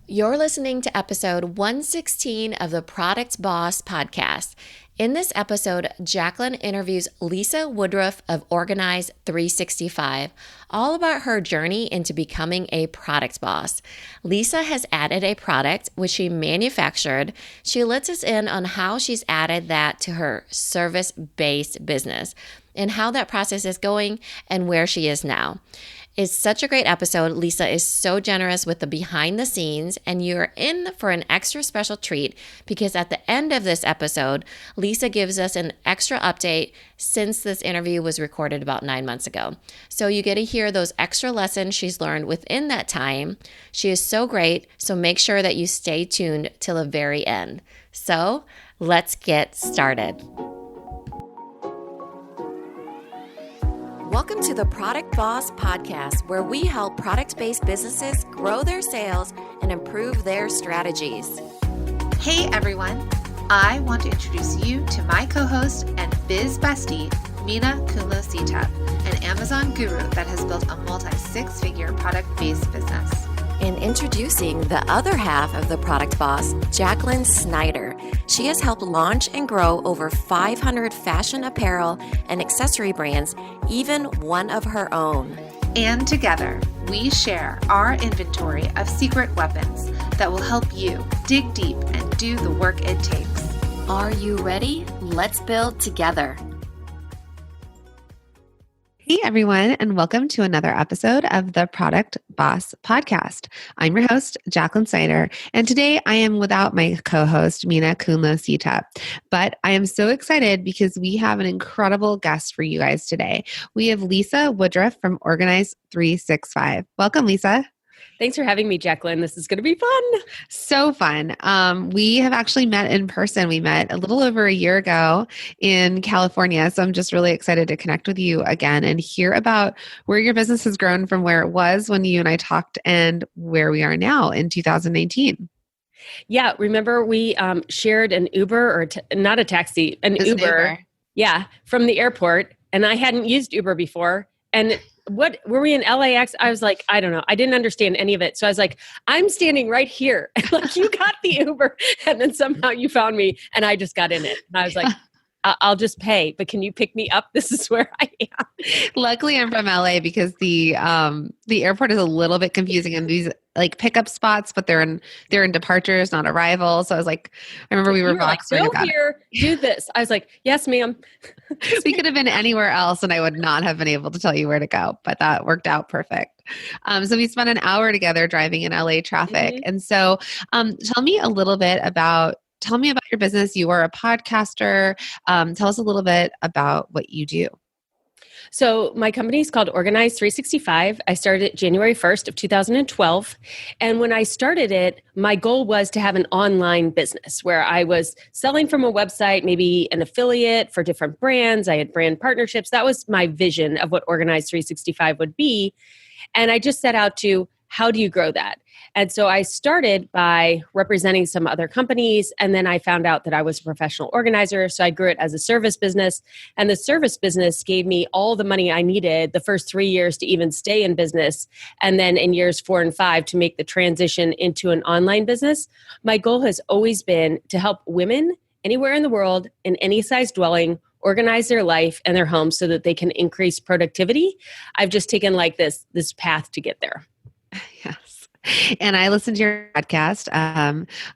You're listening to episode 116 of the Product Boss podcast. In this episode, Jacqueline interviews Lisa Woodruff of Organize365, all about her journey into becoming a product boss. Lisa has added a product which she manufactured. She lets us in on how she's added that to her service-based business and how that process is going and where she is now. It's such a great episode. Lisa is so generous with the behind the scenes, and you're in for an extra special treat because at the end of this episode, Lisa gives us an extra update since this interview was recorded about 9 months ago. So you get to hear those extra lessons she's learned within that time. She is so great, so make sure that you stay tuned till the very end. So let's get started. Welcome to the Product Boss podcast, where we help product-based businesses grow their sales and improve their strategies. Hey everyone, I want to introduce you to my co-host and biz bestie, Mina Kunlo-Sitep, an Amazon guru that has built a multi-six-figure product-based business. And introducing the other half of the Product Boss, Jacqueline Snyder. She has helped launch and grow over 500 fashion apparel and accessory brands, even one of her own. And together, we share our inventory of secret weapons that will help you dig deep and do the work it takes. Are you ready? Let's build together. Hey everyone, and welcome to another episode of the Product Boss podcast. I'm your host, Jacqueline Snyder, and today I am without my co-host, Mina Kunlo-Sitep. But I am so excited because we have an incredible guest for you guys today. We have Lisa Woodruff from Organize365. Welcome, Lisa. Thanks for having me, Jacqueline. This is going to be fun. So fun. We have actually met in person. We met a little over a year ago in California. So I'm just really excited to connect with you again and hear about where your business has grown from where it was when you and I talked and where we are now in 2019. Yeah. Remember we shared an Uber or not a taxi, an Uber. Yeah. From the airport. And I hadn't used Uber before. And what were we in LAX? I was like, I don't know. I didn't understand any of it. So I was like, I'm standing right here. And like, you got the Uber. And then somehow you found me and I just got in it. And I was like, I'll just pay, but can you pick me up? This is where I am. Luckily, I'm from LA because the airport is a little bit confusing and these like pickup spots, but they're in departures, not arrivals. So I was like, I remember we were like, go here, do this. I was like, yes, ma'am. We could have been anywhere else and I would not have been able to tell you where to go, but that worked out perfect. So we spent an hour together driving in LA traffic. Mm-hmm. And so tell me about your business. You are a podcaster. Tell us a little bit about what you do. So my company is called Organize365. I started it January 1st of 2012. And when I started it, my goal was to have an online business where I was selling from a website, maybe an affiliate for different brands. I had brand partnerships. That was my vision of what Organize365 would be. And I just set out to, how do you grow that? And so I started by representing some other companies, and then I found out that I was a professional organizer, so I grew it as a service business, and the service business gave me all the money I needed the first 3 years to even stay in business, and then in years 4 and 5 to make the transition into an online business. My goal has always been to help women anywhere in the world, in any size dwelling, organize their life and their home so that they can increase productivity. I've just taken like this path to get there. Yes. And I listen to your podcast.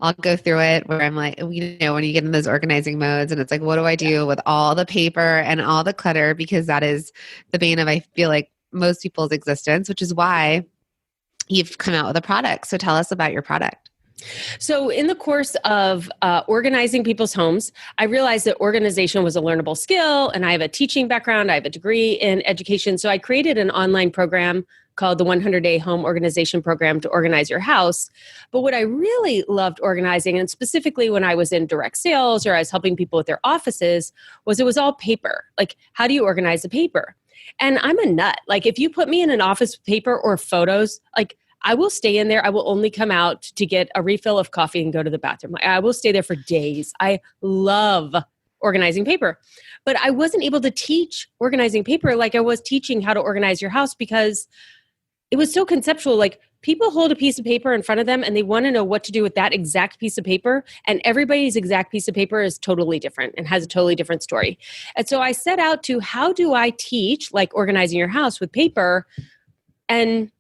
I'll go through it where I'm like, when you get in those organizing modes and it's like, what do I do with all the paper and all the clutter? Because that is the bane of, I feel like, most people's existence, which is why you've come out with a product. So tell us about your product. So in the course of organizing people's homes, I realized that organization was a learnable skill, and I have a teaching background. I have a degree in education. So I created an online program called the 100-Day Home Organization Program to organize your house. But what I really loved organizing, and specifically when I was in direct sales or I was helping people with their offices, was it was all paper. Like, how do you organize the paper? And I'm a nut. Like, if you put me in an office with paper or photos, like, I will stay in there. I will only come out to get a refill of coffee and go to the bathroom. I will stay there for days. I love organizing paper. But I wasn't able to teach organizing paper like I was teaching how to organize your house because it was so conceptual. Like, people hold a piece of paper in front of them and they want to know what to do with that exact piece of paper. And everybody's exact piece of paper is totally different and has a totally different story. And so I set out to, how do I teach like organizing your house with paper? And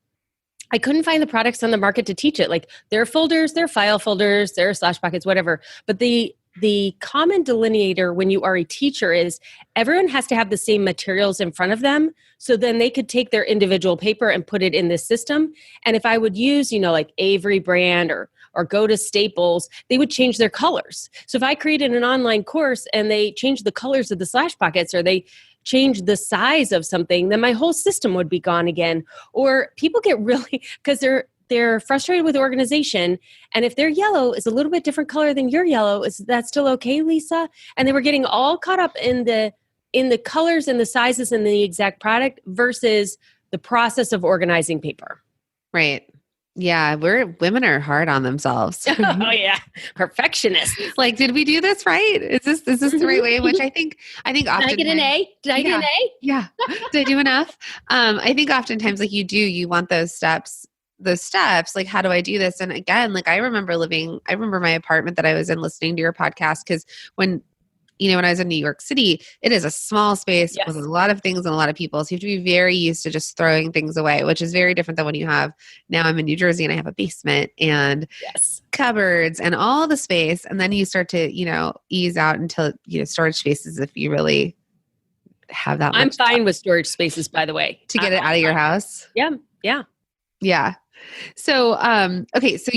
I couldn't find the products on the market to teach it. Like there are folders, there are file folders, there are slash pockets, whatever. But the common delineator when you are a teacher is everyone has to have the same materials in front of them. So then they could take their individual paper and put it in this system. And if I would use, like Avery brand or go to Staples, they would change their colors. So if I created an online course and they changed the colors of the slash pockets or they change the size of something, then my whole system would be gone again. Or people get really, because they're frustrated with organization. And if their yellow is a little bit different color than your yellow, is that still okay, Lisa? And they were getting all caught up in the colors and the sizes and the exact product versus the process of organizing paper. Right. Yeah. Women are hard on themselves. Oh yeah. Perfectionists. Like, did we do this right? Is this the right way? Which I think often. Did I get an A? Did I get an A? Yeah. Did I do enough? I think oftentimes like you want those steps, like, how do I do this? And again, like I remember my apartment that I was in listening to your podcast. Cause when I was in New York City, it is a small space with a lot of things and a lot of people. So you have to be very used to just throwing things away, which is very different than when now I'm in New Jersey and I have a basement and cupboards and all the space. And then you start to, ease out until, storage spaces if you really have that much. I'm fine with storage spaces, by the way. To get it out of your house? Yeah. Yeah. Yeah. So, okay. So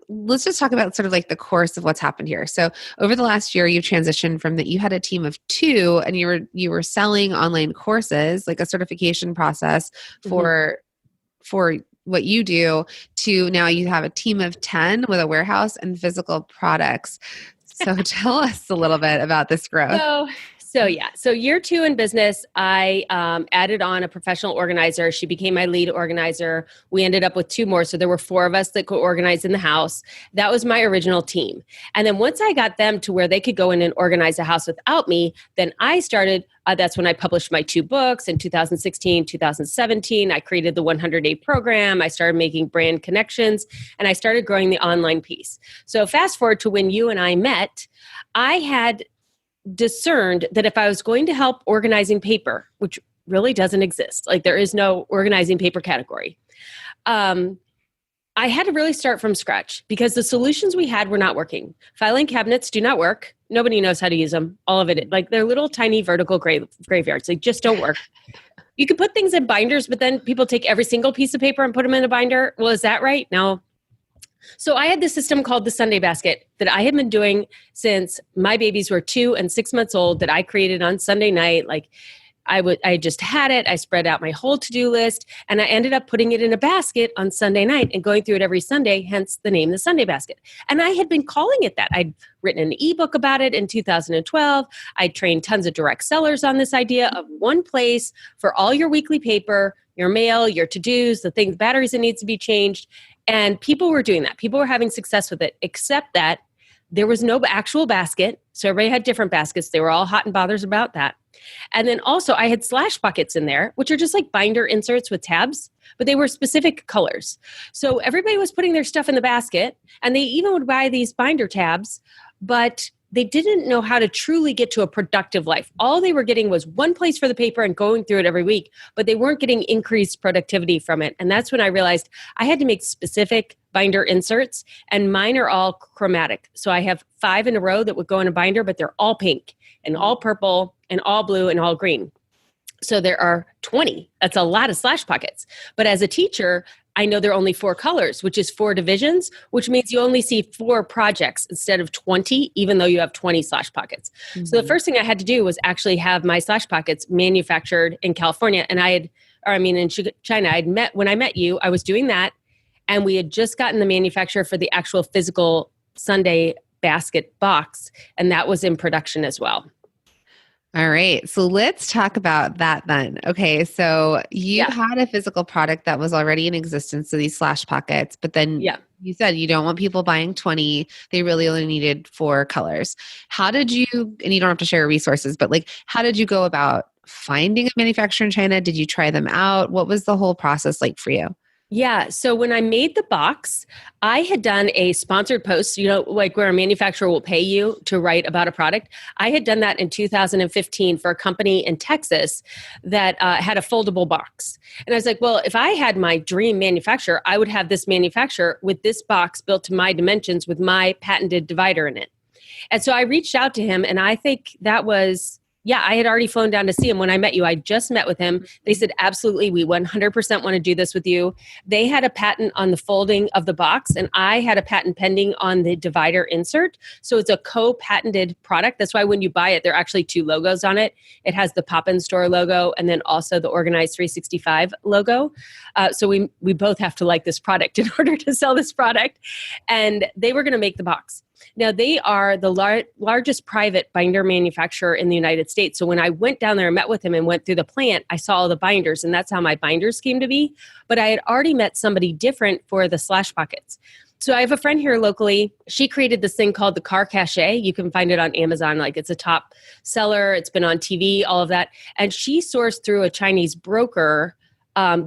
let's just talk about sort of like the course of what's happened here. So over the last year, you've transitioned from that you had a team of 2 and you were selling online courses, like a certification process for what you do, to now you have a team of 10 with a warehouse and physical products. So tell us a little bit about this growth. So year 2 in business, I added on a professional organizer. She became my lead organizer. We ended up with 2 more. So there were 4 of us that could organize in the house. That was my original team. And then once I got them to where they could go in and organize a house without me, then I started, that's when I published my 2 books in 2016, 2017. I created the 100-day program. I started making brand connections and I started growing the online piece. So fast forward to when you and I met, I had discerned that if I was going to help organizing paper, which really doesn't exist, like there is no organizing paper category, I had to really start from scratch because the solutions we had were not working. Filing cabinets do not work. Nobody knows how to use them. All of it, like they're little tiny vertical graveyards. They just don't work. You can put things in binders, but then people take every single piece of paper and put them in a binder. Well, is that right? No. So I had this system called the Sunday basket that I had been doing since my babies were 2 and 6 months old, that I created on Sunday night. Like I just had it. I spread out my whole to-do list and I ended up putting it in a basket on Sunday night and going through it every Sunday, hence the name, the Sunday basket. And I had been calling it that. I'd written an ebook about it in 2012. I trained tons of direct sellers on this idea of one place for all your weekly paper, your mail, your to-dos, the things, batteries that needs to be changed. And people were doing that. People were having success with it, except that there was no actual basket. So everybody had different baskets. They were all hot and bothers about that. And then also I had slash pockets in there, which are just like binder inserts with tabs, but they were specific colors. So everybody was putting their stuff in the basket and they even would buy these binder tabs, but they didn't know how to truly get to a productive life. All they were getting was one place for the paper and going through it every week, but they weren't getting increased productivity from it. And that's when I realized I had to make specific binder inserts, and mine are all chromatic. So I have 5 in a row that would go in a binder, but they're all pink and all purple and all blue and all green. So there are 20. That's a lot of slash pockets. But as a teacher, I know there are only 4 colors, which is 4 divisions, which means you only see 4 projects instead of 20, even though you have 20 slash pockets. Mm-hmm. So the first thing I had to do was actually have my slash pockets manufactured in California. And in China, when I met you, I was doing that. And we had just gotten the manufacturer for the actual physical Sunday basket box. And that was in production as well. All right. So let's talk about that then. Okay. So you had a physical product that was already in existence, so these slash pockets, but then you said you don't want people buying 20. They really only needed 4 colors. How did you, and you don't have to share resources, but like, how did you go about finding a manufacturer in China? Did you try them out? What was the whole process like for you? Yeah. So when I made the box, I had done a sponsored post, like where a manufacturer will pay you to write about a product. I had done that in 2015 for a company in Texas that had a foldable box. And I was like, well, if I had my dream manufacturer, I would have this manufacturer with this box built to my dimensions with my patented divider in it. And so I reached out to him, and I think that was, I had already flown down to see him when I met you. I just met with him. They said, absolutely, we 100% want to do this with you. They had a patent on the folding of the box, and I had a patent pending on the divider insert. So it's a co-patented product. That's why when you buy it, there are actually two logos on it. It has the Pop-In Store logo and then also the Organize365 logo. So we both have to like this product in order to sell this product. And they were going to make the box. Now, they are the largest private binder manufacturer in the United States. So when I went down there and met with him and went through the plant, I saw all the binders, and that's how my binders came to be. But I had already met somebody different for the slash pockets. So I have a friend here locally. She created this thing called the Car Cache. You can find it on Amazon. Like, it's a top seller. It's been on TV, all of that. And she sourced through a Chinese broker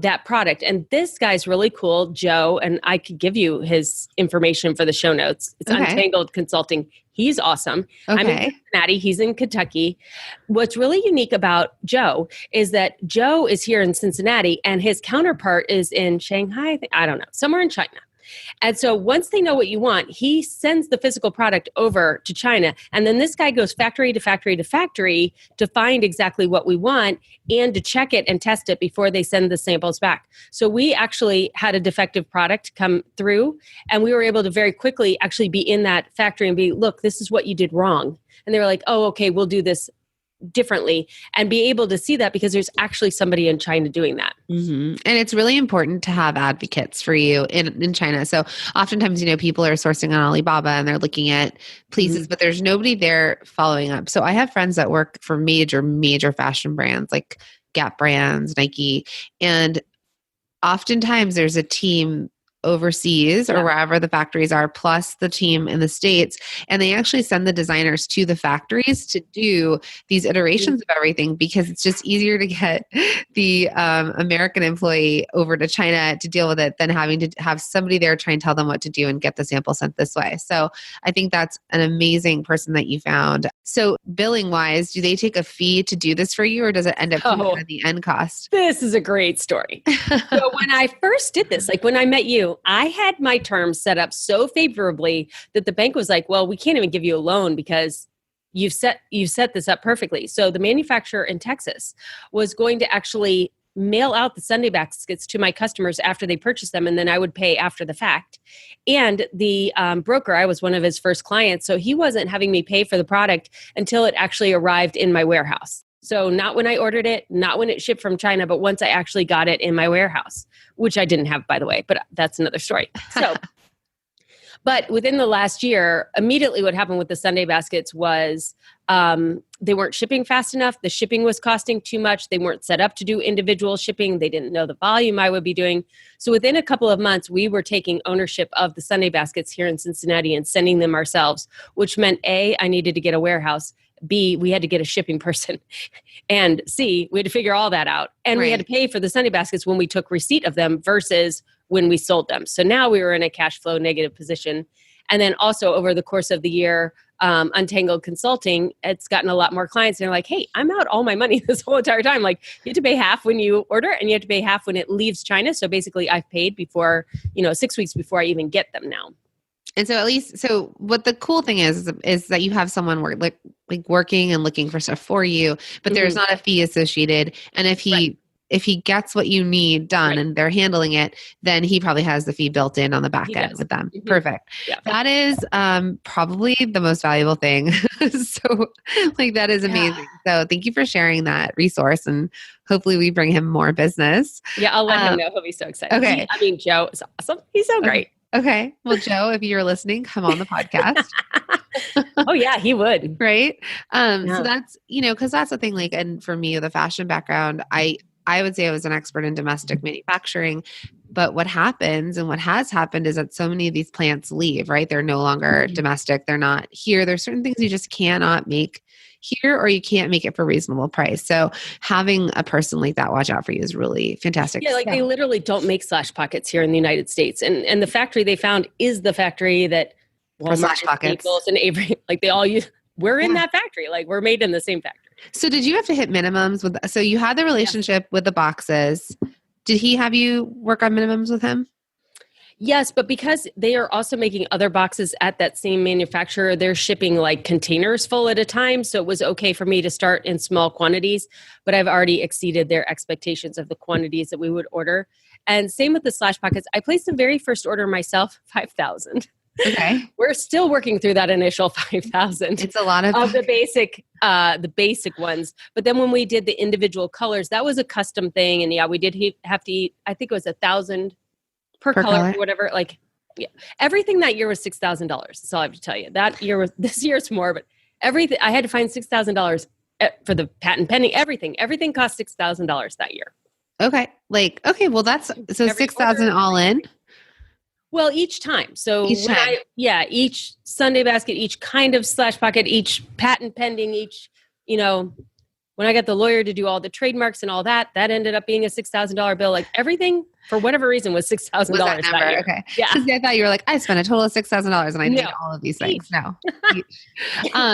that product. And this guy's really cool, Joe, and I could give you his information for the show notes. It's Untangled Consulting. He's awesome. I'm in Cincinnati. He's in Kentucky. What's really unique about Joe is that Joe is here in Cincinnati and his counterpart is in Shanghai. I don't know, somewhere in China. And so once they know what you want, he sends the physical product over to China. And then this guy goes factory to factory to factory to find exactly what we want and to check it and test it before they send the samples back. So we actually had a defective product come through, and we were able to very quickly actually be in that factory and be, look, this is what you did wrong. And they were like, oh, okay, we'll do this differently, and be able to see that because there's actually somebody in China doing that. Mm-hmm. And it's really important to have advocates for you in China. So oftentimes, people are sourcing on Alibaba and they're looking at places, but there's nobody there following up. So I have friends that work for major fashion brands like Gap brands, Nike, and oftentimes there's a team overseas or wherever the factories are, plus the team in the States. And they actually send the designers to the factories to do these iterations of everything, because it's just easier to get the American employee over to China to deal with it than having to have somebody there try and tell them what to do and get the sample sent this way. So I think that's an amazing person that you found. So billing wise, do they take a fee to do this for you, or does it end up at the end cost? This is a great story. So when I first did this, like when I met you, I had my terms set up so favorably that the bank was like, well, we can't even give you a loan because you've set this up perfectly. So the manufacturer in Texas was going to actually mail out the Sunday baskets to my customers after they purchased them, and then I would pay after the fact. And the broker, I was one of his first clients, so he wasn't having me pay for the product until it actually arrived in my warehouse. So not when I ordered it, not when it shipped from China, but once I actually got it in my warehouse, which I didn't have, by the way, but that's another story. So, but within the last year, immediately what happened with the Sunday baskets was they weren't shipping fast enough. The shipping was costing too much. They weren't set up to do individual shipping. They didn't know the volume I would be doing. So within a couple of months, we were taking ownership of the Sunday baskets here in Cincinnati and sending them ourselves, which meant A, I needed to get a warehouse. B, we had to get a shipping person. And C, we had to figure all that out. And we had to pay for the Sunday baskets when we took receipt of them versus when we sold them. So now we were in a cash flow negative position. And then also over the course of the year, Untangled Consulting, it's gotten a lot more clients. And they're like, hey, I'm out all my money this whole entire time. Like, you have to pay half when you order and you have to pay half when it leaves China. So basically I've paid before, 6 weeks before I even get them now. And so so what the cool thing is that you have someone working and looking for stuff for you, but there's not a fee associated. And if he gets what you need done and they're handling it, then he probably has the fee built in on the back end with them. Mm-hmm. Perfect. Yeah. That is probably the most valuable thing. So that is amazing. So thank you for sharing that resource, and hopefully we bring him more business. Yeah, I'll let him know. He'll be so excited. Okay. Joe is awesome. He's so great. Okay. Well, Joe, if you're listening, come on the podcast. Oh yeah, he would. Right. So that's, cause that's the thing, and for me, with a fashion background, I would say I was an expert in domestic manufacturing, but what happens and what has happened is that so many of these plants leave, right? They're no longer domestic. They're not here. There's certain things you just cannot make here, or you can't make it for a reasonable price. So having a person like that watch out for you is really fantastic. Yeah, like they literally don't make Slash Pockets here in the United States. And the factory they found is the factory that For Slash Pockets. Staples and Avery, like they all use, we're in that factory. Like we're made in the same factory. So did you have to hit minimums with, so you had the relationship with the boxes. Did he have you work on minimums with him? Yes, but because they are also making other boxes at that same manufacturer, they're shipping like containers full at a time. So it was okay for me to start in small quantities, but I've already exceeded their expectations of the quantities that we would order. And same with the Slash Pockets. I placed the very first order myself, 5,000. Okay. We're still working through that initial 5,000. It's a lot of the basic ones. But then when we did the individual colors, that was a custom thing. And yeah, we did have to eat, I think it was 1,000 per color or whatever. Like, yeah, everything that year was $6,000. That's all I have to tell you. That year was, this year's more, but everything, I had to find $6,000 for the patent pending, everything. Everything cost $6,000 that year. Okay. Like, okay, well that's, so 6,000 all in? Well, each time. So Each time. each Sunday basket, each kind of Slash Pocket, each patent pending, each, when I got the lawyer to do all the trademarks and all that, that ended up being a $6,000 bill. Like everything, for whatever reason, was $6,000 that year. Okay. Yeah. I thought you were like, I spent a total of $6,000 and I did all of these things. No.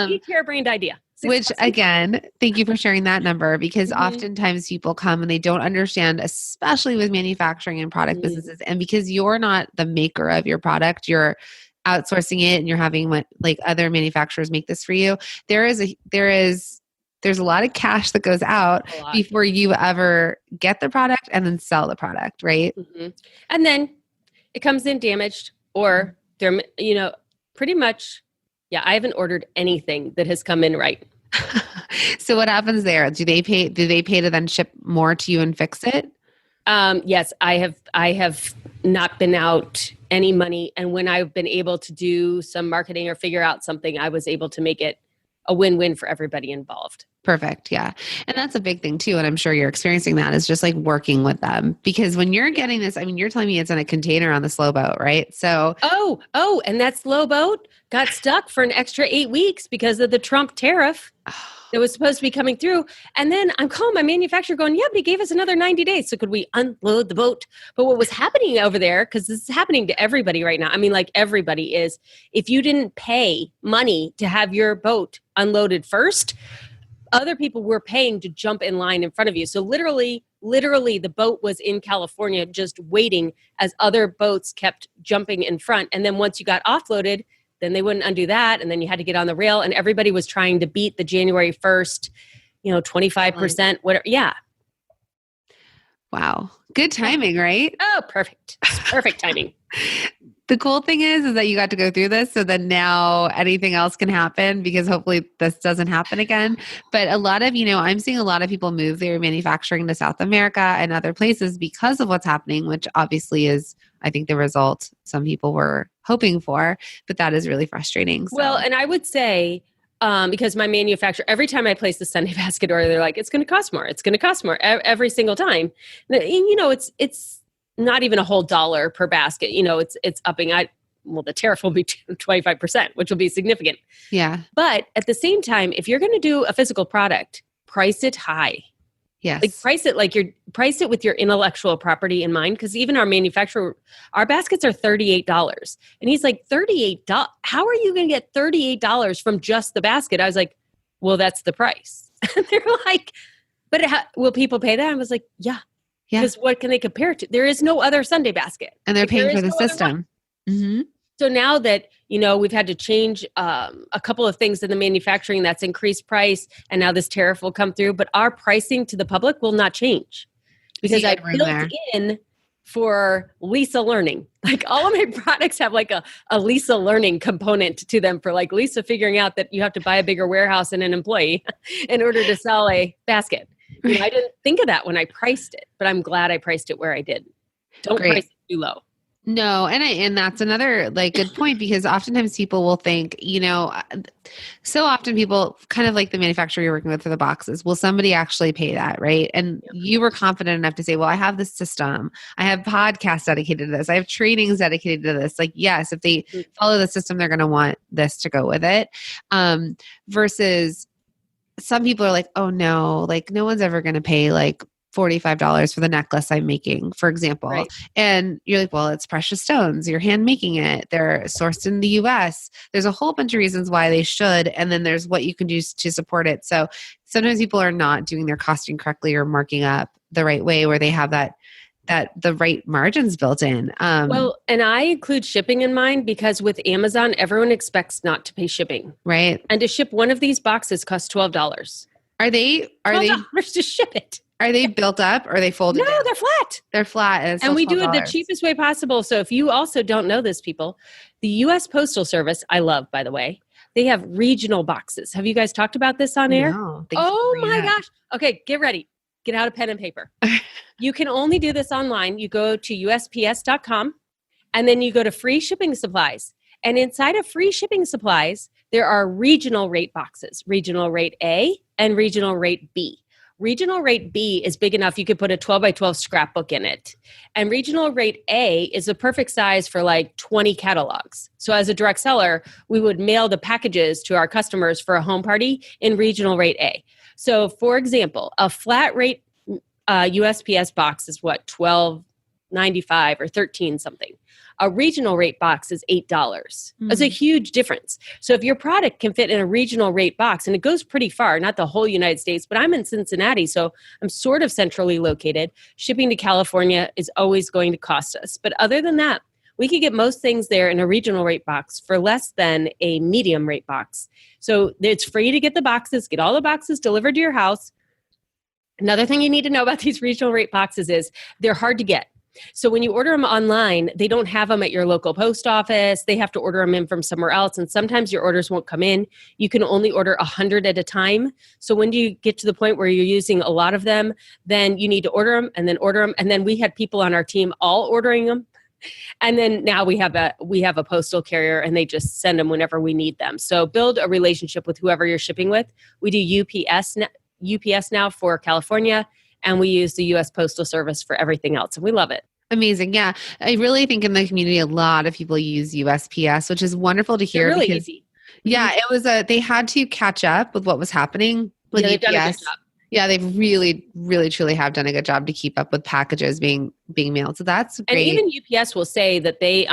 Each harebrained idea. Which again, thank you for sharing that number, because oftentimes people come and they don't understand, especially with manufacturing and product businesses. And because you're not the maker of your product, you're outsourcing it and you're having like other manufacturers make this for you. There's a lot of cash that goes out before you ever get the product and then sell the product, right? Mm-hmm. And then it comes in damaged, or they're, pretty much, I haven't ordered anything that has come in right. So what happens there? Do they pay to then ship more to you and fix it? Yes, I have not been out any money. And when I've been able to do some marketing or figure out something, I was able to make it a win-win for everybody involved. Perfect. Yeah. And that's a big thing too. And I'm sure you're experiencing that, is just like working with them, because when you're getting this, I mean, you're telling me it's in a container on the slow boat, right? So, and that slow boat got stuck for an extra 8 weeks because of the Trump tariff that was supposed to be coming through. And then I'm calling my manufacturer going, yeah, but he gave us another 90 days. So could we unload the boat? But what was happening over there, because this is happening to everybody right now. I mean, like everybody is, if you didn't pay money to have your boat unloaded first, other people were paying to jump in line in front of you. So literally the boat was in California just waiting as other boats kept jumping in front. And then once you got offloaded, then they wouldn't undo that. And then you had to get on the rail, and everybody was trying to beat the January 1st, 25%, whatever. Yeah. Wow. Good timing, right? Oh, perfect. Perfect timing. The cool thing is that you got to go through this, so that now anything else can happen, because hopefully this doesn't happen again. But a lot of, I'm seeing a lot of people move their manufacturing to South America and other places because of what's happening, which obviously is, I think, the result some people were hoping for, but that is really frustrating. So. Well, and I would say, because my manufacturer, every time I place the Sunday basket order, they're like, it's going to cost more. It's going to cost more every single time. And, it's not even a whole dollar per basket. It's upping. The tariff will be 25%, which will be significant. Yeah. But at the same time, if you're going to do a physical product, price it high. Yes. Price it with your intellectual property in mind. Because even our manufacturer, our baskets are $38. And he's like, $38? How are you going to get $38 from just the basket? I was like, well, that's the price. And they're like, but will people pay that? I was like, yeah. Because what can they compare it to? There is no other Sunday basket. And they're paying for the system. Mm-hmm. So now that, we've had to change a couple of things in the manufacturing, that's increased price, and now this tariff will come through, but our pricing to the public will not change, because I built in for Lisa Learning. Like all of my products have like a Lisa Learning component to them, for like Lisa figuring out that you have to buy a bigger warehouse and an employee in order to sell a basket. I didn't think of that when I priced it, but I'm glad I priced it where I did. Don't price it too low. No, and that's another good point, because oftentimes people will think, so often people, kind of like the manufacturer you're working with for the boxes, will somebody actually pay that, right? And you were confident enough to say, well, I have this system, I have podcasts dedicated to this, I have trainings dedicated to this. Like, yes, if they follow the system, they're going to want this to go with it. Versus some people are like, oh no, like no one's ever going to pay like $45 for the necklace I'm making, for example. Right. And you're like, well, it's precious stones. You're hand making it. They're sourced in the US. There's a whole bunch of reasons why they should. And then there's what you can do to support it. So sometimes people are not doing their costing correctly or marking up the right way where they have that the right margins built in. Well, and I include shipping in mine because with Amazon, everyone expects not to pay shipping. Right. And to ship one of these boxes costs $12. Are they $12 to ship it. Are they built up or are they folded down? No, they're flat. They're flat. And we do it the $12. cheapest way possible. So if you also don't know this, people, the U.S. Postal Service, I love, by the way, they have regional boxes. Have you guys talked about this on air? No. Oh my gosh. Okay, get ready. Get out a pen and paper. You can only do this online. You go to USPS.com and then you go to free shipping supplies. And inside of free shipping supplies, there are regional rate boxes, regional rate A and regional rate B. Regional rate B is big enough you could put a 12 by 12 scrapbook in it. And regional rate A is the perfect size for like 20 catalogs. So as a direct seller, we would mail the packages to our customers for a home party in regional rate A. So for example, a flat rate USPS box is what, $12.95 or $13 something. A regional rate box is $8. That's a huge difference. So if your product can fit in a regional rate box, and it goes pretty far, not the whole United States, but I'm in Cincinnati, so I'm sort of centrally located. Shipping to California is always going to cost us. But other than that, we could get most things there in a regional rate box for less than a medium rate box. So it's free to get the boxes, get all the boxes delivered to your house. Another thing you need to know about these regional rate boxes is they're hard to get. So when you order them online, they don't have them at your local post office. They have to order them in from somewhere else. And sometimes your orders won't come in. You can only order 100 at a time. So when you get to the point where you're using a lot of them, then you need to order them and then order them. And then we had people on our team all ordering them. And then now we have a postal carrier and they just send them whenever we need them. So build a relationship with whoever you're shipping with. We do UPS now for California, and we use the U.S. Postal Service for everything else. And we love it. Amazing. Yeah. I really think in the community, a lot of people use USPS, which is wonderful to hear. They're really easy. Yeah. It was they had to catch up with what was happening with they've UPS. done a good job. Yeah. They've really, really, truly have done a good job to keep up with packages being mailed. So that's great. And even UPS will say that they,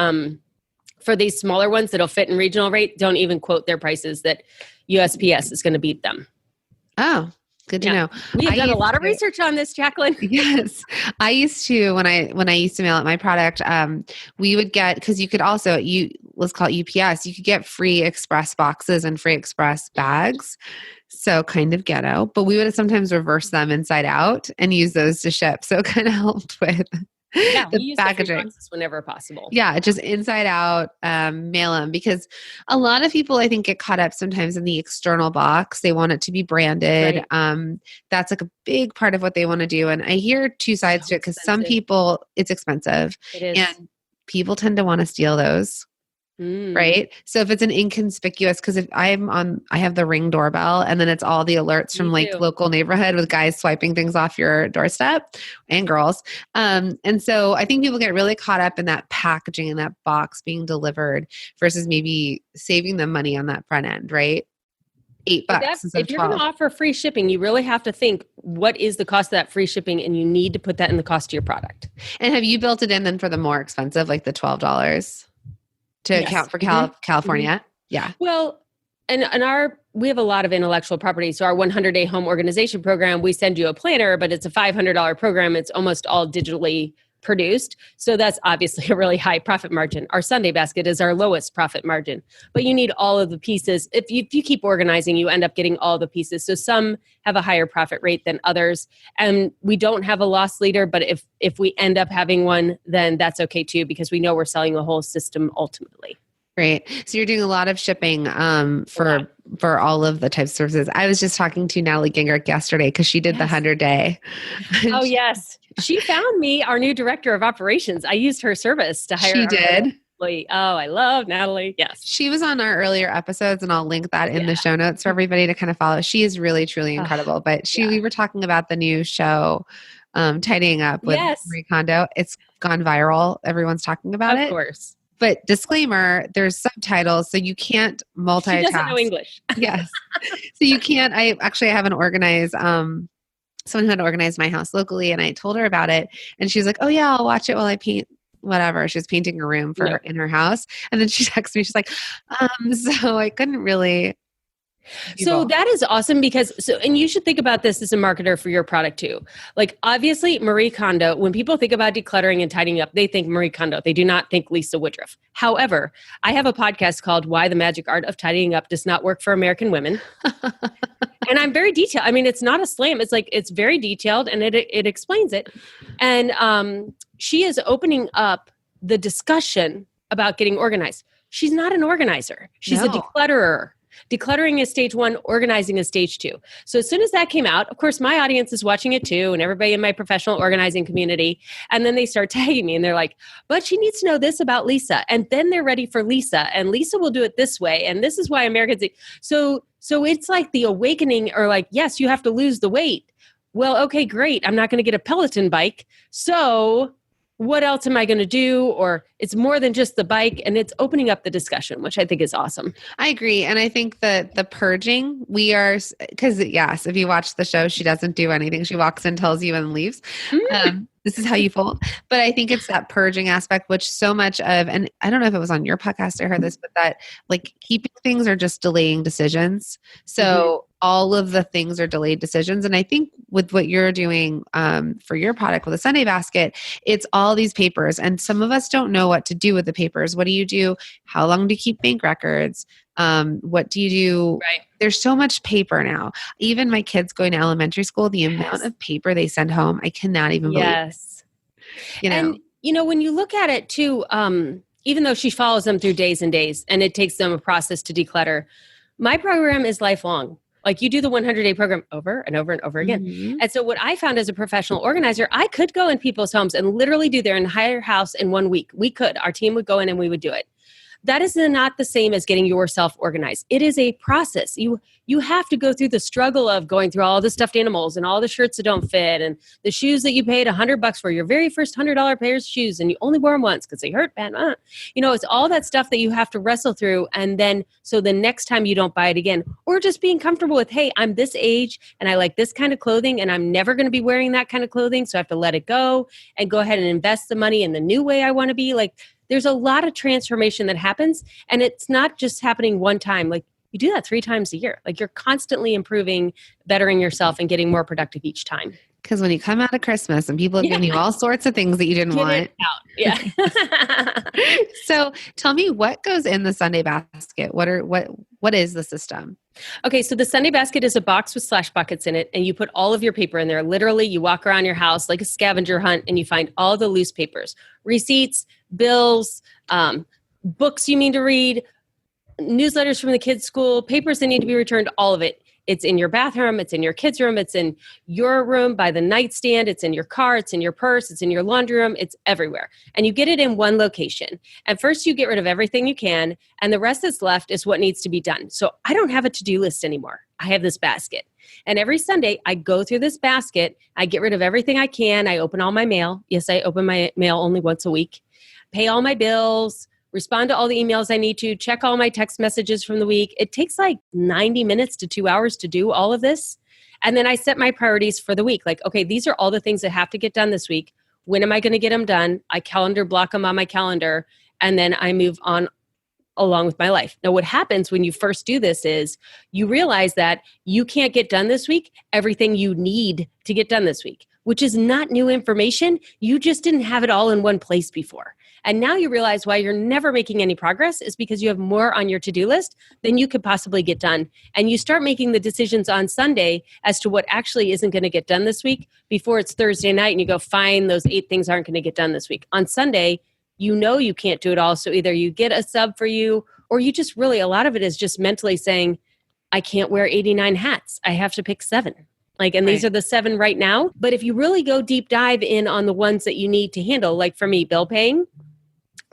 for these smaller ones that'll fit in regional rate, don't even quote their prices, that USPS is going to beat them. Oh, good to know. We have done a lot of research on this, Jacqueline. Yes. I used to, when I used to mail out my product, we would get, because you could also, let's call it UPS, you could get free express boxes and free express bags. So kind of ghetto, but we would sometimes reverse them inside out and use those to ship. So it kind of helped with we use packaging. The free boxes whenever possible. Yeah, just inside out, mail them, because a lot of people, I think, get caught up sometimes in the external box. They want it to be branded. Right. That's like a big part of what they want to do. And I hear two sides to it, because some people, it's expensive. It is. And people tend to want to steal those. Right. So if it's an inconspicuous, because if I have the Ring doorbell, and then it's all the alerts from like local neighborhood with guys swiping things off your doorstep, and girls. And so I think people get really caught up in that packaging and that box being delivered versus maybe saving them money on that front end, right? $8 instead of $12. If you're going to offer free shipping, you really have to think, what is the cost of that free shipping? And you need to put that in the cost of your product. And have you built it in then for the more expensive, like the $12? To account for California? Yeah. Well, and we have a lot of intellectual property. So our 100-day home organization program, we send you a planner, but it's a $500 program. It's almost all digitally produced. So that's obviously a really high profit margin. Our Sunday basket is our lowest profit margin, but you need all of the pieces. If you keep organizing, you end up getting all the pieces. So some have a higher profit rate than others. And we don't have a loss leader, but if we end up having one, then that's okay too, because we know we're selling the whole system ultimately. Great. So you're doing a lot of shipping for all of the types of services. I was just talking to Natalie Gingrich yesterday because she did the 100-day. Oh, yes. She found me our new director of operations. I used her service to hire. She did. Oh, I love Natalie. Yes. She was on our earlier episodes, and I'll link that in the show notes for everybody to kind of follow. She is really, truly incredible. But we were talking about the new show, Tidying Up with Marie Kondo. It's gone viral. Everyone's talking about it. Of course. But disclaimer, there's subtitles, so you can't multitask. She doesn't know English. Yes. So you can't, I have an someone who had organized my house locally, and I told her about it, and she's like, oh yeah, I'll watch it while I paint whatever. She was painting a room for her in her house. And then she texted me, she's like, so I couldn't really. So that is awesome because, and you should think about this as a marketer for your product too. Like obviously Marie Kondo, when people think about decluttering and tidying up, they think Marie Kondo. They do not think Lisa Woodruff. However, I have a podcast called Why the Magic Art of Tidying Up Does Not Work for American Women. And I'm very detailed. I mean, it's not a slam. It's like, it's very detailed and it explains it. And she is opening up the discussion about getting organized. She's not an organizer. She's a declutterer. Decluttering is stage 1, organizing is stage 2. So as soon as that came out, of course, my audience is watching it too, and everybody in my professional organizing community. And then they start tagging me and they're like, but she needs to know this about Lisa. And then they're ready for Lisa. And Lisa will do it this way. And this is why Americans... So it's like the awakening, or like, yes, you have to lose the weight. Well, okay, great. I'm not going to get a Peloton bike. So what else am I going to do? Or it's more than just the bike, and it's opening up the discussion, which I think is awesome. I agree. And I think that the purging, because yes, if you watch the show, she doesn't do anything. She walks in, tells you, and leaves. This is how you fold. But I think it's that purging aspect, which so much of, and I don't know if it was on your podcast, I heard this, but that like keeping things are just delaying decisions. So all of the things are delayed decisions. And I think with what you're doing for your product with a Sunday basket, it's all these papers. And some of us don't know what to do with the papers. What do you do? How long do you keep bank records? What do you do? Right. There's so much paper now. Even my kids going to elementary school, the amount of paper they send home, I cannot even believe. Yes. And when you look at it too, even though she follows them through days and days, and it takes them a process to declutter, my program is lifelong. Like you do the 100-day program over and over and over again. Mm-hmm. And so what I found as a professional organizer, I could go in people's homes and literally do their entire house in 1 week. We could. Our team would go in and we would do it. That is not the same as getting yourself organized. It is a process. You have to go through the struggle of going through all the stuffed animals and all the shirts that don't fit and the shoes that you paid $100 for, your very first $100 pair of shoes, and you only wore them once because they hurt bad. It's all that stuff that you have to wrestle through. And then, so the next time you don't buy it again, or just being comfortable with, hey, I'm this age and I like this kind of clothing and I'm never going to be wearing that kind of clothing. So I have to let it go and go ahead and invest the money in the new way I want to be. Like, there's a lot of transformation that happens, and it's not just happening one time. Like you do that 3 times a year. Like you're constantly improving, bettering yourself, and getting more productive each time. Because when you come out of Christmas and people have given you all sorts of things that you didn't want. Yeah. So tell me, what goes in the Sunday basket? What is the system? Okay, so the Sunday basket is a box with slash buckets in it, and you put all of your paper in there. Literally, you walk around your house like a scavenger hunt, and you find all the loose papers, receipts, bills, books you need to read, newsletters from the kids' school, papers that need to be returned, all of it. It's in your bathroom, it's in your kids' room, it's in your room by the nightstand, it's in your car, it's in your purse, it's in your laundry room, it's everywhere. And you get it in one location. And first you get rid of everything you can, and the rest that's left is what needs to be done. So I don't have a to-do list anymore. I have this basket. And every Sunday I go through this basket, I get rid of everything I can, I open all my mail. Yes, I open my mail only once a week. Pay all my bills, respond to all the emails I need to, check all my text messages from the week. It takes like 90 minutes to 2 hours to do all of this. And then I set my priorities for the week. Like, okay, these are all the things that have to get done this week. When am I going to get them done? I calendar block them on my calendar, and then I move on along with my life. Now, what happens when you first do this is you realize that you can't get done this week everything you need to get done this week, which is not new information. You just didn't have it all in one place before. And now you realize why you're never making any progress is because you have more on your to-do list than you could possibly get done. And you start making the decisions on Sunday as to what actually isn't going to get done this week before it's Thursday night and you go, fine, those 8 things aren't going to get done this week. On Sunday, you know you can't do it all. So either you get a sub for you, or you just really, a lot of it is just mentally saying, I can't wear 89 hats. I have to pick 7. And these are the 7 right now. But if you really go deep dive in on the ones that you need to handle, like for me, bill paying.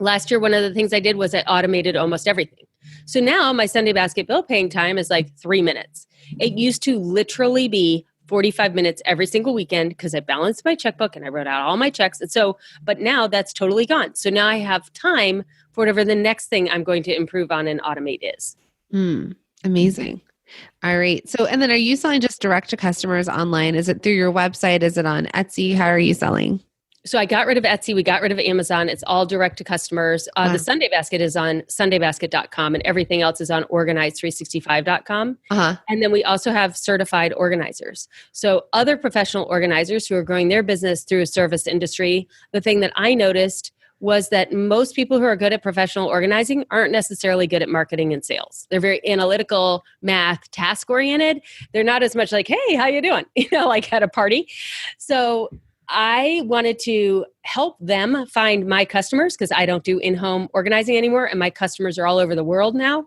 Last year, one of the things I did was I automated almost everything. So now my Sunday basket bill paying time is like 3 minutes. It used to literally be 45 minutes every single weekend because I balanced my checkbook and I wrote out all my checks. And so, but now that's totally gone. So now I have time for whatever the next thing I'm going to improve on and automate is. Amazing. All right. So, and then are you selling just direct to customers online? Is it through your website? Is it on Etsy? How are you selling? So I got rid of Etsy. We got rid of Amazon. It's all direct to customers. The Sunday Basket is on sundaybasket.com and everything else is on organize365.com. And then we also have certified organizers. So other professional organizers who are growing their business through a service industry, the thing that I noticed was that most people who are good at professional organizing aren't necessarily good at marketing and sales. They're very analytical, math, task-oriented. They're not as much like, hey, how you doing? Like at a party. So I wanted to help them find my customers because I don't do in-home organizing anymore and my customers are all over the world now.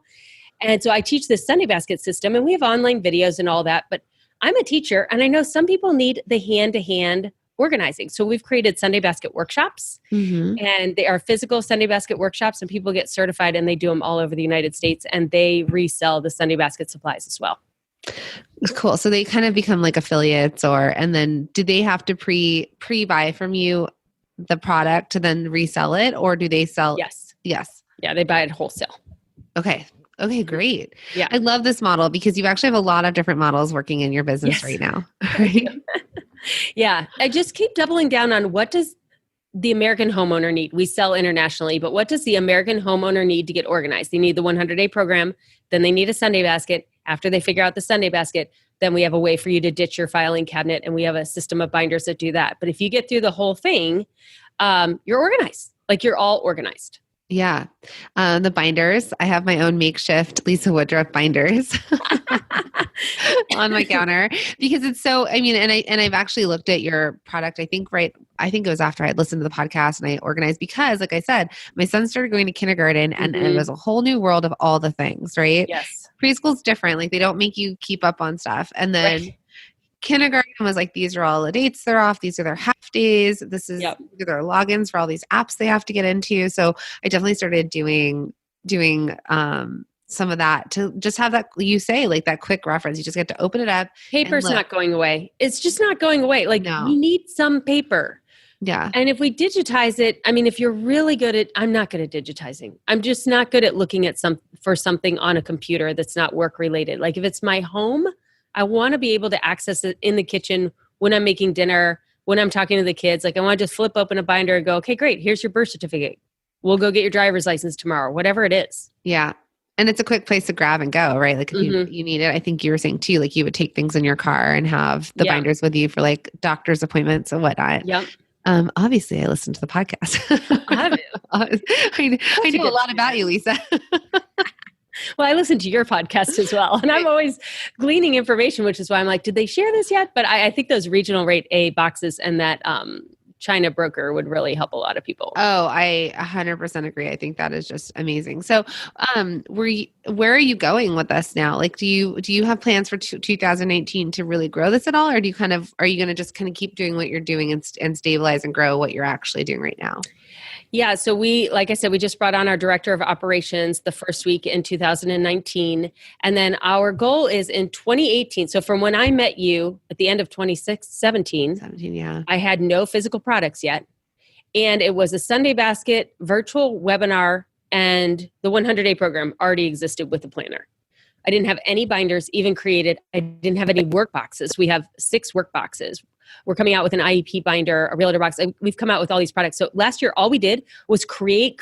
And so I teach this Sunday Basket system and we have online videos and all that, but I'm a teacher and I know some people need the hand-to-hand organizing. So we've created Sunday Basket workshops and they are physical Sunday Basket workshops and people get certified and they do them all over the United States and they resell the Sunday Basket supplies as well. Cool. So they kind of become like affiliates and then do they have to pre-buy from you the product to then resell it or do they sell? Yes. Yeah. They buy it wholesale. Okay, great. Yeah. I love this model because you actually have a lot of different models working in your business right now. Right? Yeah. I just keep doubling down on what does the American homeowner need? We sell internationally, but what does the American homeowner need to get organized? They need the 100-day program. Then they need a Sunday Basket. After they figure out the Sunday Basket, then we have a way for you to ditch your filing cabinet and we have a system of binders that do that. But if you get through the whole thing, you're organized. Like you're all organized. Yeah. The binders, I have my own makeshift Lisa Woodruff binders on my counter because it's so, and I've actually looked at your product, I think it was after I had listened to the podcast and I organized because like I said, my son started going to kindergarten and it was a whole new world of all the things, right? Yes. Preschool's different. Like they don't make you keep up on stuff. And then kindergarten was like, these are all the dates they're off. These are their half days. This is their logins for all these apps they have to get into. So I definitely started doing some of that to just have that, you say, like that quick reference. You just get to open it up. Paper's not going away. It's just not going away. Like we need some paper. Yeah. And if we digitize it, if you're really good at, I'm not good at digitizing. I'm just not good at looking at something on a computer that's not work related. Like if it's my home, I want to be able to access it in the kitchen when I'm making dinner, when I'm talking to the kids. Like I want to just flip open a binder and go, okay, great. Here's your birth certificate. We'll go get your driver's license tomorrow, whatever it is. Yeah. And it's a quick place to grab and go, right? Like if you need it, I think you were saying too, like you would take things in your car and have the binders with you for like doctor's appointments and whatnot. Yep. Obviously I listened to the podcast. I know a lot about you, Lisa. Well, I listen to your podcast as well. And I'm always gleaning information, which is why I'm like, did they share this yet? But I think those regional rate A boxes and that China broker would really help a lot of people. Oh, I 100% agree. I think that is just amazing. So where are you going with this now? Like, do you have plans for 2019 to really grow this at all? Or are you going to just kind of keep doing what you're doing and stabilize and grow what you're actually doing right now? Yeah. So like I said, we just brought on our director of operations the first week in 2019. And then our goal is in 2018. So from when I met you at the end of 2017, I had no physical products yet. And it was a Sunday Basket virtual webinar and the 100-day program already existed with the planner. I didn't have any binders even created. I didn't have any work boxes. We have 6 work boxes. We're coming out with an IEP binder, a realtor box. We've come out with all these products. So last year, all we did was create,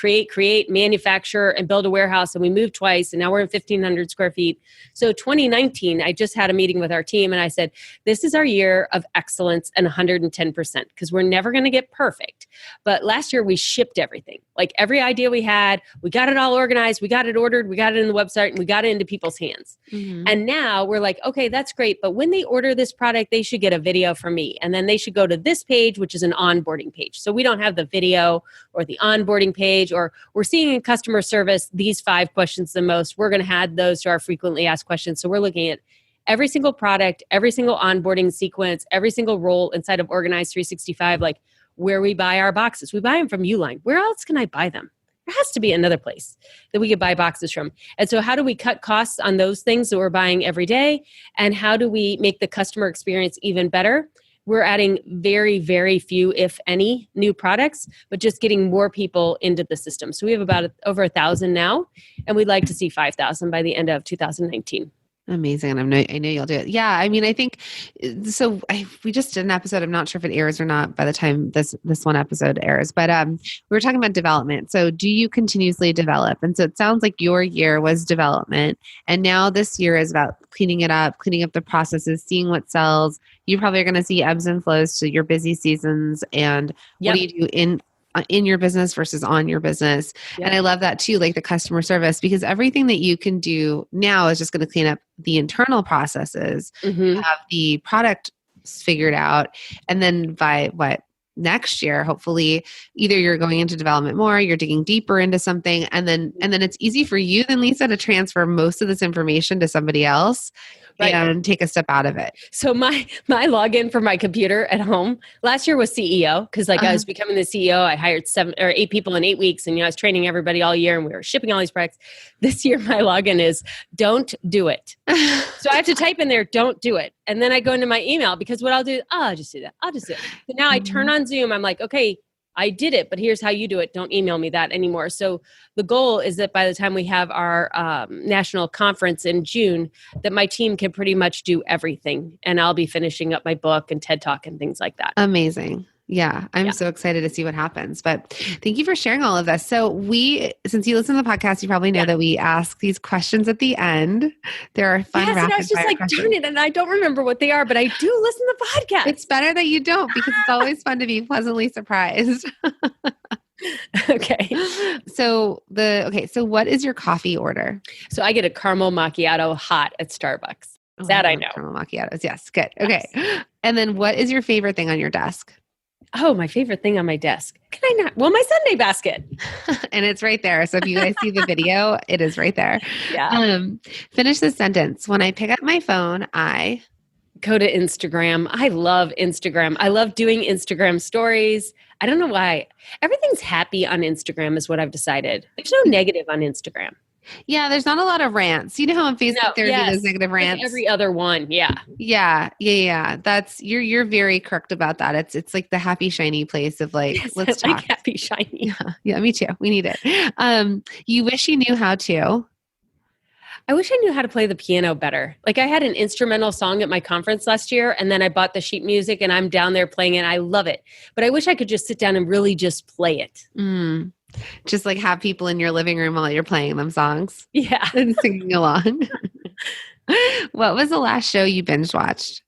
manufacture, and build a warehouse. And we moved twice. And now we're in 1,500 square feet. So 2019, I just had a meeting with our team. And I said, this is our year of excellence and 110%. Because we're never going to get perfect. But last year, we shipped everything. Like every idea we had, we got it all organized. We got it ordered. We got it in the website. And we got it into people's hands. Mm-hmm. And now we're like, okay, that's great. But when they order this product, they should get a video from me. And then they should go to this page, which is an onboarding page. So we don't have the video or the onboarding page, or we're seeing in customer service these 5 questions the most. We're going to add those to our frequently asked questions. So we're looking at every single product, every single onboarding sequence, every single role inside of Organize365, like where we buy our boxes. We buy them from Uline. Where else can I buy them? there has to be another place that we could buy boxes from. And so how do we cut costs on those things that we're buying every day? And how do we make the customer experience even better? We're adding very, very few, if any, new products, but just getting more people into the system. So we have about over 1,000 now, and we'd like to see 5,000 by the end of 2019. Amazing. I know you'll do it. Yeah. I mean, I think so. We just did an episode. I'm not sure if it airs or not by the time this one episode airs, but we were talking about development. So do you continuously develop? And so it sounds like your year was development, and now this year is about cleaning up the processes, seeing what sells. You probably are going to see ebbs and flows to your busy seasons, and what do you do in your business versus on your business. Yep. And I love that too, like the customer service, because everything that you can do now is just going to clean up the internal processes, have the product figured out. And then by next year, hopefully either you're going into development more, you're digging deeper into something. And then it's easy for you then, Lisa, to transfer most of this information to somebody else. Right. And take a step out of it. So my login for my computer at home last year was CEO, because I was becoming the CEO. I hired 7 or 8 people in 8 weeks, and I was training everybody all year, and we were shipping all these products. This year my login is don't do it. So I have to type in there, don't do it. And then I go into my email, because what I'll do, I'll just do that. I'll just do it. So now I turn on Zoom. I'm like, okay, I did it, but here's how you do it. Don't email me that anymore. So the goal is that by the time we have our national conference in June, that my team can pretty much do everything. And I'll be finishing up my book and TED Talk and things like that. Amazing. Yeah, I'm so excited to see what happens. But thank you for sharing all of this. So since you listen to the podcast, you probably know that we ask these questions at the end. There are fun rapid fire questions. I was just like, darn it, and I don't remember what they are, but I do listen to the podcast. It's better that you don't, because it's always fun to be pleasantly surprised. Okay. So what is your coffee order? So I get a caramel macchiato hot at Starbucks. That I know. Caramel macchiatos. Yes. Good. Okay. Yes. And then what is your favorite thing on your desk? Oh, my favorite thing on my desk. Can I not? Well, my Sunday basket. And it's right there. So if you guys see the video, it is right there. Yeah. Finish this sentence. When I pick up my phone, I go to Instagram. I love Instagram. I love doing Instagram stories. I don't know why. Everything's happy on Instagram is what I've decided. There's no negative on Instagram. Yeah, there's not a lot of rants. You know how on Facebook there are those negative rants? Like every other one, yeah. Yeah. That's you're very correct about that. It's like the happy shiny place of let's talk. Like happy shiny. Yeah, me too. We need it. You wish you knew how to. I wish I knew how to play the piano better. Like I had an instrumental song at my conference last year, and then I bought the sheet music and I'm down there playing it. I love it. But I wish I could just sit down and really just play it. Just like have people in your living room while you're playing them songs. Yeah. And singing along. What was the last show you binge watched?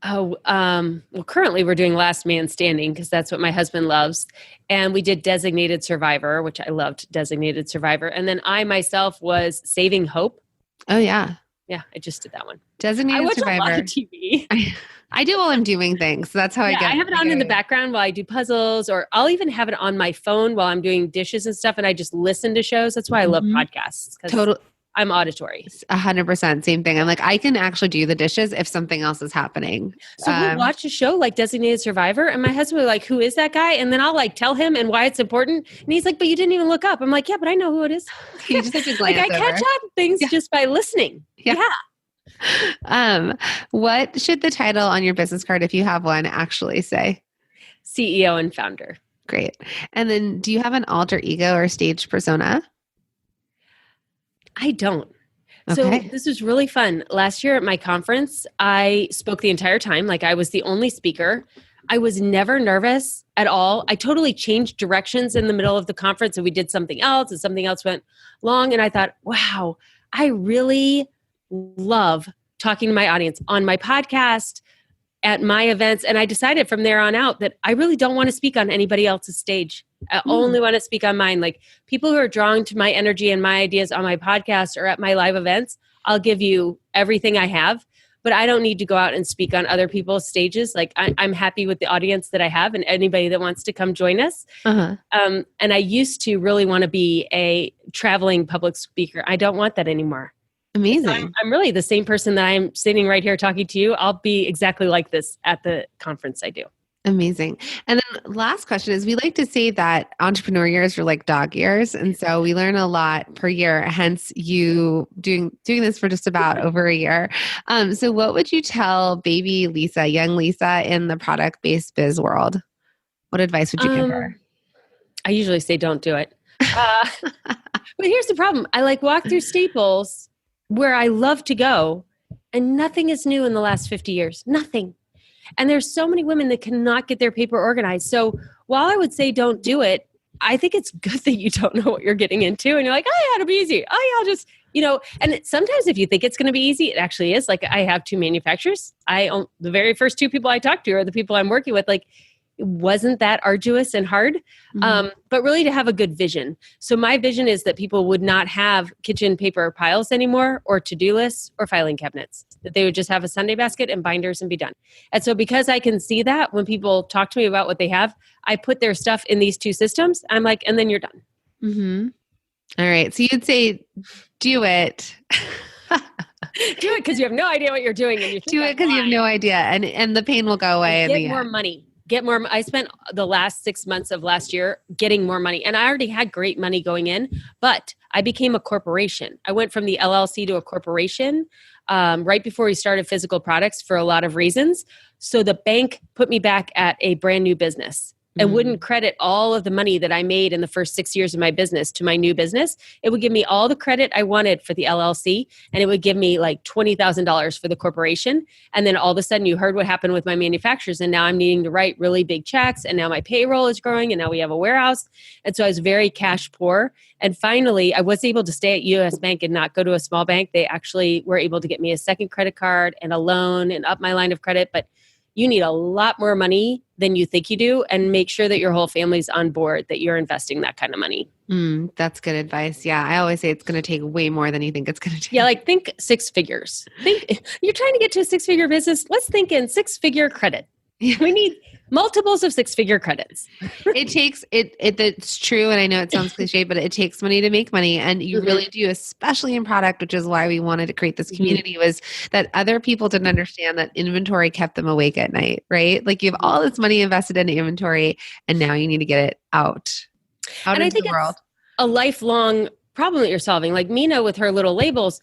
Oh, well, currently we're doing Last Man Standing because that's what my husband loves. And we did Designated Survivor, which I loved Designated Survivor. And then I myself was Saving Hope. Oh, yeah. Yeah, I just did that one. Designated Survivor. I watch a lot of TV. I do while I'm doing things. So that's how I get I have it on in the background while I do puzzles, or I'll even have it on my phone while I'm doing dishes and stuff. And I just listen to shows. That's why I love podcasts. Total. I'm auditory. 100%. Same thing. I'm like, I can actually do the dishes if something else is happening. So we'll watch a show like Designated Survivor, and my husband will like, who is that guy? And then I'll like tell him and why it's important. And he's like, but you didn't even look up. I'm like, yeah, but I know who it is. You just have to glance I catch on things just by listening. Yeah. What should the title on your business card, if you have one, actually say? CEO and founder. Great. And then do you have an alter ego or stage persona? I don't. Okay. So this was really fun. Last year at my conference, I spoke the entire time. Like I was the only speaker. I was never nervous at all. I totally changed directions in the middle of the conference, and we did something else, and something else went long. And I thought, wow, I really love talking to my audience on my podcast, at my events. And I decided from there on out that I really don't want to speak on anybody else's stage. I only want to speak on mine. Like people who are drawn to my energy and my ideas on my podcast or at my live events, I'll give you everything I have, but I don't need to go out and speak on other people's stages. Like I'm happy with the audience that I have and anybody that wants to come join us. And I used to really want to be a traveling public speaker. I don't want that anymore. Amazing. So I'm really the same person that I'm sitting right here talking to you. I'll be exactly like this at the conference I do. Amazing. And then last question is we like to say that entrepreneur years are like dog years. And so we learn a lot per year, hence you doing this for just about over a year. So what would you tell baby Lisa, young Lisa in the product-based biz world? What advice would you give her? I usually say don't do it. But here's the problem. I walk through Staples where I love to go and nothing is new in the last 50 years. Nothing. And there's so many women that cannot get their paper organized. So while I would say don't do it, I think it's good that you don't know what you're getting into. And you're like, oh, yeah, it'll be easy. Oh, yeah, I'll just, and sometimes if you think it's going to be easy, it actually is. I have 2 manufacturers. The very first 2 people I talked to are the people I'm working with. It wasn't that arduous and hard, but really to have a good vision. So my vision is that people would not have kitchen paper piles anymore or to-do lists or filing cabinets, that they would just have a Sunday basket and binders and be done. And so because I can see that when people talk to me about what they have, I put their stuff in these 2 systems. I'm like, and then you're done. Mm-hmm. All right. So you'd say, do it. Do it because you have no idea what you're doing. And you do it because you have no idea. And the pain will go away. Get more money. Get more. I spent the last 6 months of last year getting more money, and I already had great money going in, but I became a corporation. I went from the LLC to a corporation right before we started physical products for a lot of reasons. So the bank put me back at a brand new business and wouldn't credit all of the money that I made in the first 6 years of my business to my new business. It would give me all the credit I wanted for the LLC, and it would give me $20,000 for the corporation. And then all of a sudden you heard what happened with my manufacturers, and now I'm needing to write really big checks, and now my payroll is growing, and now we have a warehouse. And so I was very cash poor. And finally, I was able to stay at US Bank and not go to a small bank. They actually were able to get me a second credit card and a loan and up my line of credit. But you need a lot more money than you think you do, and make sure that your whole family's on board, that you're investing that kind of money. That's good advice. Yeah. I always say it's going to take way more than you think it's going to take. Yeah. Think 6 figures. You're trying to get to a 6-figure business. Let's think in 6-figure credit. We need multiples of 6-figure credits. It's true. And I know it sounds cliche, but it takes money to make money. And you really do, especially in product, which is why we wanted to create this community, was that other people didn't understand that inventory kept them awake at night, right? You have all this money invested in inventory and now you need to get it out into the world. A lifelong problem that you're solving. Like Mina with her little labels,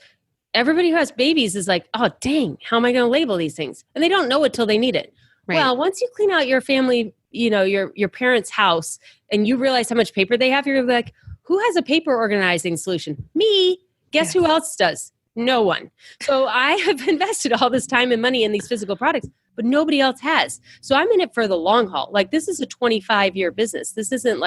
everybody who has babies is like, oh, dang, how am I going to label these things? And they don't know it till they need it. Right. Well, once you clean out your family, your parents' house, and you realize how much paper they have, you're like, who has a paper organizing solution? Me. Guess who else does? No one. So I have invested all this time and money in these physical products, but nobody else has. So I'm in it for the long haul. This is a 25-year business. This isn't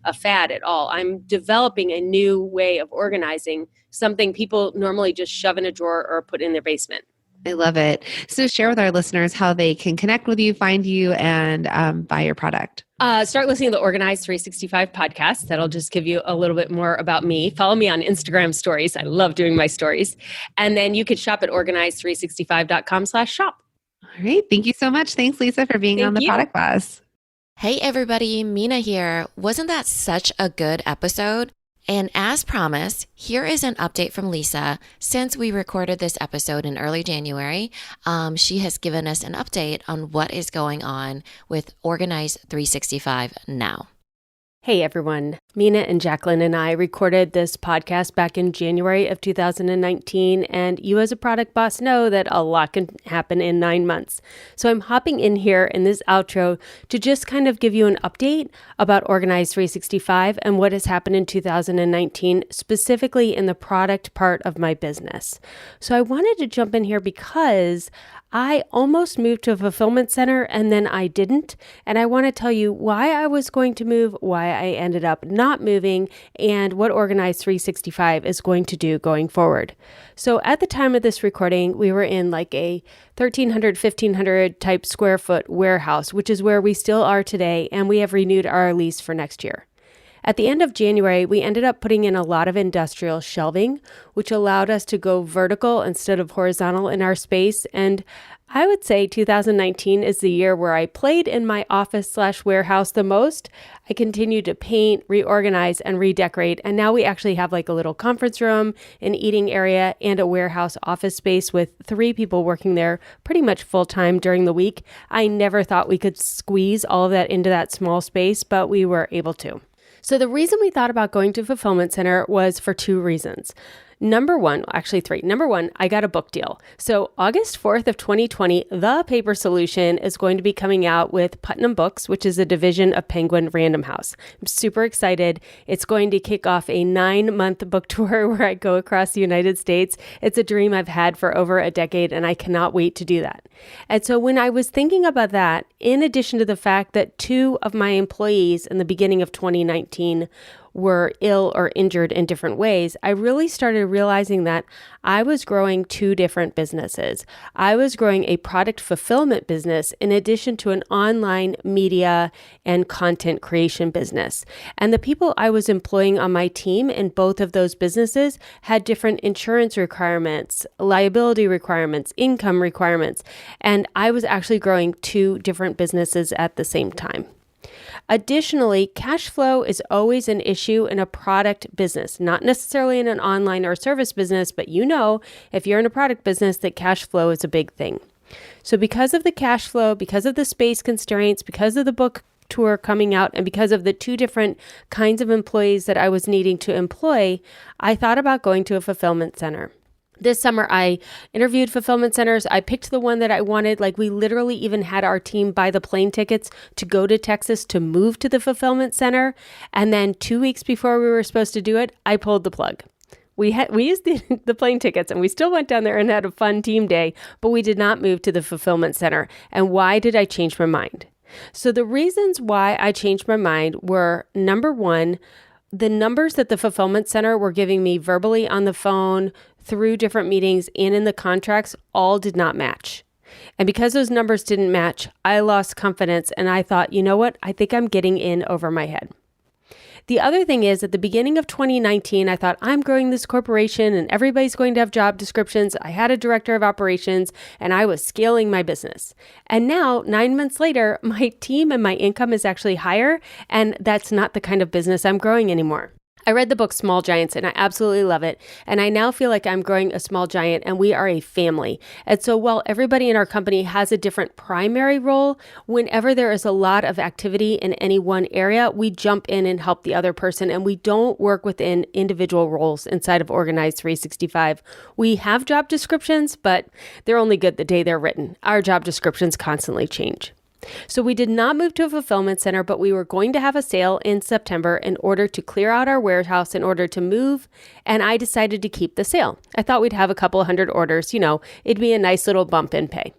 a fad at all. I'm developing a new way of organizing something people normally just shove in a drawer or put in their basement. I love it. So share with our listeners how they can connect with you, find you, and buy your product. Start listening to the Organize365 podcast. That'll just give you a little bit more about me. Follow me on Instagram stories. I love doing my stories. And then you could shop at organize365.com/shop. All right. Thank you so much. Thanks, Lisa, for being on the Product Boss. Hey, everybody. Mina here. Wasn't that such a good episode? And as promised, here is an update from Lisa. Since we recorded this episode in early January, she has given us an update on what is going on with Organize365 now. Hey everyone, Mina and Jacqueline and I recorded this podcast back in January of 2019, and you as a product boss know that a lot can happen in 9 months. So I'm hopping in here in this outro to just kind of give you an update about Organize365 and what has happened in 2019, specifically in the product part of my business. So I wanted to jump in here because I almost moved to a fulfillment center and then I didn't. And I want to tell you why I was going to move, why I ended up not moving, and what Organize365 is going to do going forward. So at the time of this recording, we were in a 1,300, 1,500 type square foot warehouse, which is where we still are today. And we have renewed our lease for next year. At the end of January, we ended up putting in a lot of industrial shelving, which allowed us to go vertical instead of horizontal in our space. And I would say 2019 is the year where I played in my office/warehouse the most. I continued to paint, reorganize, and redecorate. And now we actually have like a little conference room, an eating area, and a warehouse office space with 3 people working there pretty much full time during the week. I never thought we could squeeze all of that into that small space, but we were able to. So the reason we thought about going to fulfillment center was for 2 reasons. Number one, actually 3. Number one, I got a book deal. So August 4th of 2020, The Paper Solution is going to be coming out with Putnam Books, which is a division of Penguin Random House. I'm super excited. It's going to kick off a 9-month book tour where I go across the United States. It's a dream I've had for over a decade, and I cannot wait to do that. And so when I was thinking about that, in addition to the fact that 2 of my employees in the beginning of 2019 were ill or injured in different ways, I really started realizing that I was growing 2 different businesses. I was growing a product fulfillment business in addition to an online media and content creation business. And the people I was employing on my team in both of those businesses had different insurance requirements, liability requirements, income requirements. And I was actually growing 2 different businesses at the same time. Additionally, cash flow is always an issue in a product business, not necessarily in an online or service business, but if you're in a product business, that cash flow is a big thing. So because of the cash flow, because of the space constraints, because of the book tour coming out, and because of the 2 different kinds of employees that I was needing to employ, I thought about going to a fulfillment center. This summer, I interviewed fulfillment centers. I picked the one that I wanted. Like, we literally even had our team buy the plane tickets to go to Texas to move to the fulfillment center. And then 2 weeks before we were supposed to do it, I pulled the plug. We used the plane tickets, and we still went down there and had a fun team day, but we did not move to the fulfillment center. And why did I change my mind? So the reasons why I changed my mind were, number one, the numbers that the fulfillment center were giving me verbally on the phone, through different meetings, and in the contracts, all did not match. And because those numbers didn't match, I lost confidence, and I thought, you know what? I think I'm getting in over my head. The other thing is, at the beginning of 2019, I thought, I'm growing this corporation and everybody's going to have job descriptions. I had a director of operations and I was scaling my business. And now, 9 months later, my team and my income is actually higher, and that's not the kind of business I'm growing anymore. I read the book Small Giants and I absolutely love it. And I now feel like I'm growing a small giant and we are a family. And so while everybody in our company has a different primary role, whenever there is a lot of activity in any one area, we jump in and help the other person, and we don't work within individual roles inside of Organize365. We have job descriptions, but they're only good the day they're written. Our job descriptions constantly change. So we did not move to a fulfillment center, but we were going to have a sale in September in order to clear out our warehouse in order to move. And I decided to keep the sale. I thought we'd have a couple hundred orders. It'd be a nice little bump in pay.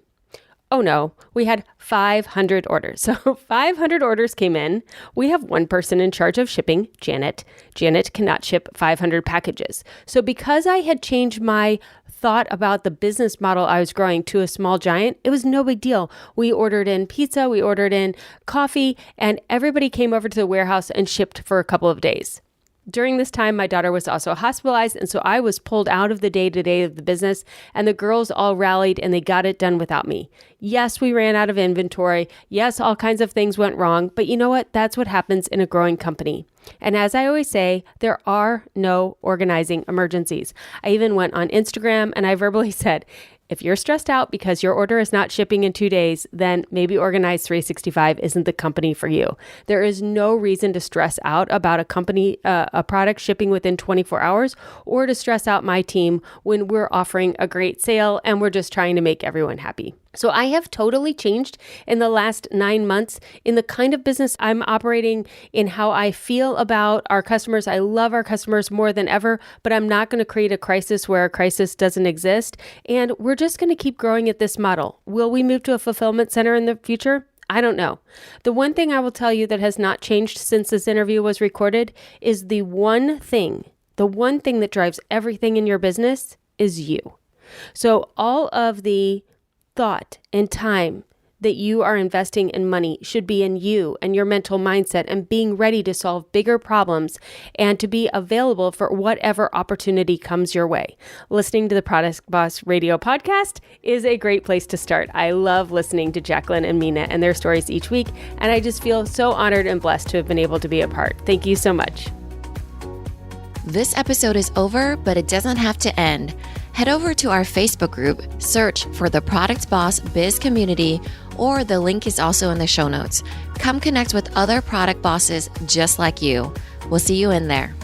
Oh no, we had 500 orders. So 500 orders came in. We have one person in charge of shipping, Janet. Janet cannot ship 500 packages. So because I had changed my thought about the business model I was growing to a small giant, it was no big deal. We ordered in pizza, we ordered in coffee, and everybody came over to the warehouse and shipped for a couple of days. During this time, my daughter was also hospitalized, and so I was pulled out of the day-to-day of the business, and the girls all rallied and they got it done without me. Yes, we ran out of inventory. Yes, all kinds of things went wrong, but you know what? That's what happens in a growing company. And as I always say, there are no organizing emergencies. I even went on Instagram and I verbally said, if you're stressed out because your order is not shipping in 2 days, then maybe Organize365 isn't the company for you. There is no reason to stress out about a product shipping within 24 hours, or to stress out my team when we're offering a great sale and we're just trying to make everyone happy. So I have totally changed in the last 9 months in the kind of business I'm operating, in how I feel about our customers. I love our customers more than ever, but I'm not going to create a crisis where a crisis doesn't exist. And we're just going to keep growing at this model. Will we move to a fulfillment center in the future? I don't know. The one thing I will tell you that has not changed since this interview was recorded is the one thing that drives everything in your business is you. So all of the thought and time that you are investing in money should be in you and your mental mindset and being ready to solve bigger problems and to be available for whatever opportunity comes your way. Listening to the Product Boss Radio podcast is a great place to start. I love listening to Jacqueline and Mina and their stories each week, and I just feel so honored and blessed to have been able to be a part. Thank you so much. This episode is over, but it doesn't have to end. Head over to our Facebook group, search for the Product Boss Biz Community, or the link is also in the show notes. Come connect with other product bosses just like you. We'll see you in there.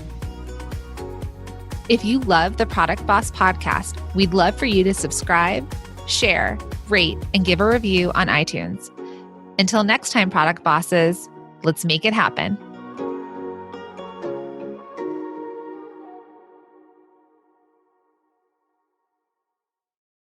If you love the Product Boss podcast, we'd love for you to subscribe, share, rate, and give a review on iTunes. Until next time, product bosses, let's make it happen.